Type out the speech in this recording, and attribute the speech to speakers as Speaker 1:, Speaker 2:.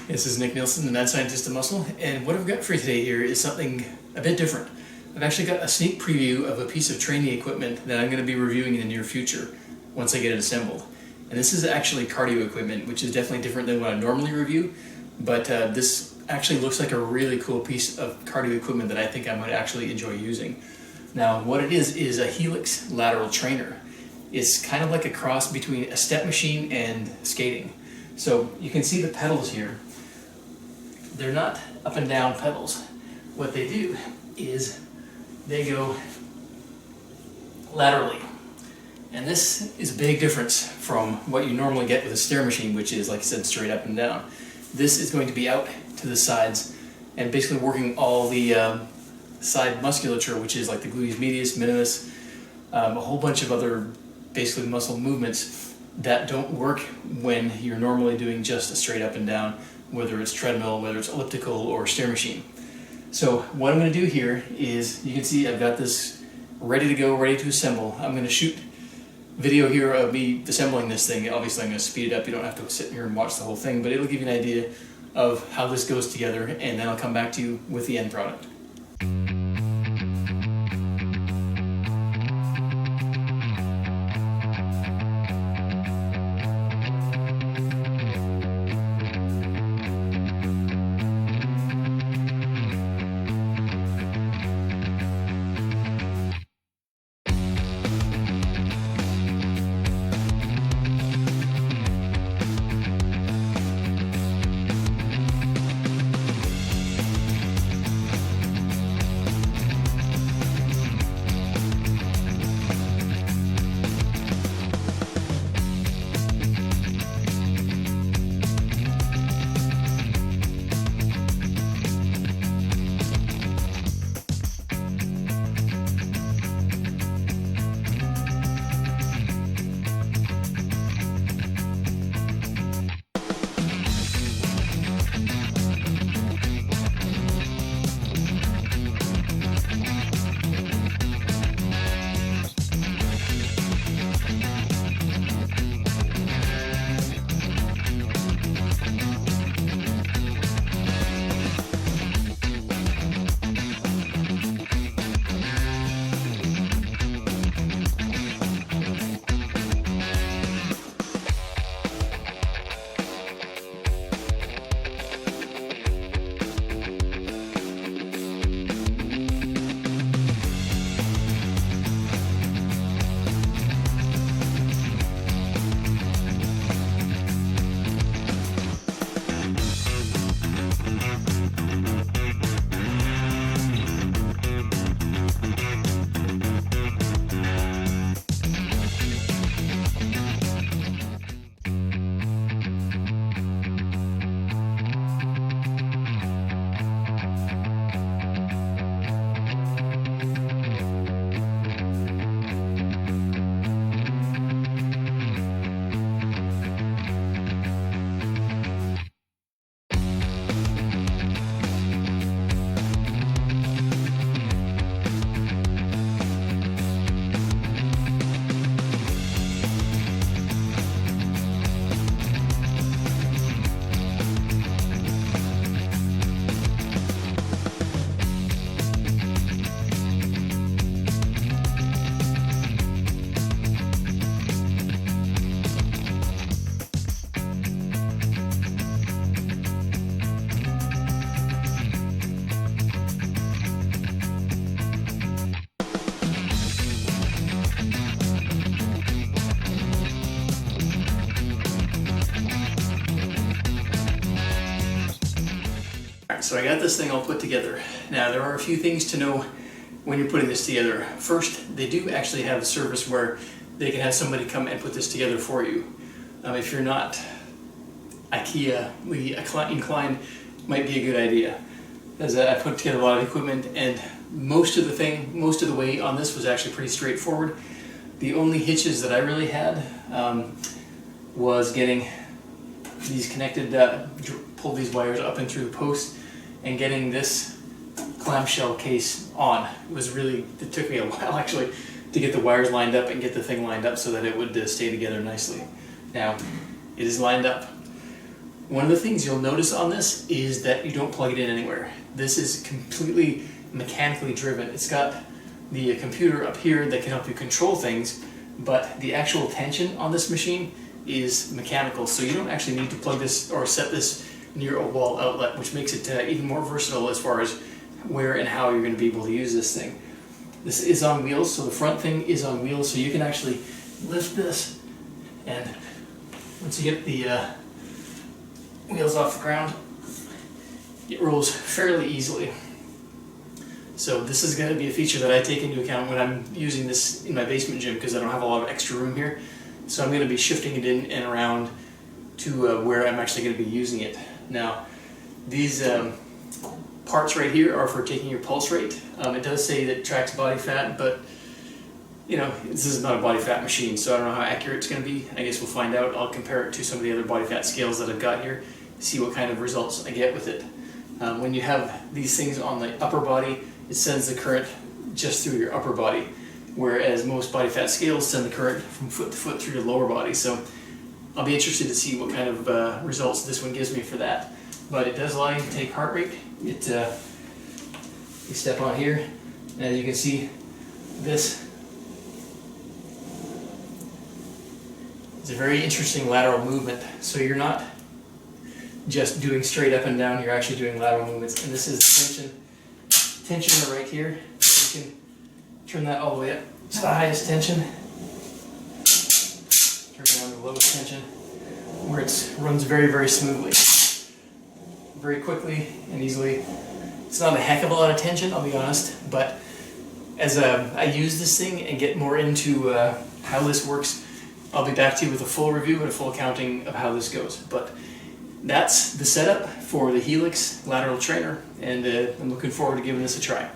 Speaker 1: This is Nick Nielsen, the Mad Scientist of Muscle, and what I've got for you today here is something a bit different. I've actually got a sneak preview of a piece of training equipment that I'm going to be reviewing in the near future once I get it assembled. And this is actually cardio equipment, which is definitely different than what I normally review, but this actually looks like a really cool piece of cardio equipment that I think I might actually enjoy using. Now, what it is a Helix Lateral Trainer. It's kind of like a cross between a step machine and skating. So you can see the pedals here. They're not up and down pedals. What they do is they go laterally. And this is a big difference from what you normally get with a stair machine, which is, like I said, straight up and down. This is going to be out to the sides and basically working all the side musculature, which is like the gluteus medius, minimus, a whole bunch of other basically muscle movements that don't work when you're normally doing just a straight up and down, whether it's treadmill, whether it's elliptical or stair machine. So what I'm going to do here is, you can see I've got this ready to go, ready to assemble. I'm going to shoot video here of me assembling this thing. Obviously I'm going to speed it up. You don't have to sit here and watch the whole thing, but it'll give you an idea of how this goes together, and then I'll come back to you with the end product. So I got this thing all put together. Now there are a few things to know when you're putting this together. First, they do actually have a service where they can have somebody come and put this together for you. If you're not IKEA-ly inclined, might be a good idea. As I put together a lot of equipment, and most of the way on this was actually pretty straightforward. The only hitches that I really had was getting these connected, pull these wires up and through the post, and getting this clamshell case on. It took me a while actually to get the wires lined up and get the thing lined up so that it would stay together nicely. Now, it is lined up. One of the things you'll notice on this is that you don't plug it in anywhere. This is completely mechanically driven. It's got the computer up here that can help you control things, but the actual tension on this machine is mechanical, so you don't actually need to plug this or set this near a wall outlet, which makes it even more versatile as far as where and how you're going to be able to use this thing. This is on wheels, so the front thing is on wheels, so you can actually lift this, and once you get the wheels off the ground, it rolls fairly easily. So this is going to be a feature that I take into account when I'm using this in my basement gym, because I don't have a lot of extra room here. So I'm going to be shifting it in and around to where I'm actually going to be using it. Now, these parts right here are for taking your pulse rate. It does say that it tracks body fat, but you know, this is not a body fat machine, so I don't know how accurate it's going to be. I guess we'll find out. I'll compare it to some of the other body fat scales that I've got here, see what kind of results I get with it. When you have these things on the upper body, it sends the current just through your upper body, whereas most body fat scales send the current from foot to foot through your lower body. So I'll be interested to see what kind of results this one gives me for that. But it does allow you to take heart rate. You step on here, and as you can see, this is a very interesting lateral movement. So you're not just doing straight up and down, you're actually doing lateral movements. And this is the tension right here. You can turn that all the way up to the highest tension, turn down to the lowest tension, where it runs very, very smoothly, very quickly and easily. It's not a heck of a lot of tension, I'll be honest, but as I use this thing and get more into how this works, I'll be back to you with a full review and a full accounting of how this goes. But that's the setup for the Helix Lateral Trainer, and I'm looking forward to giving this a try.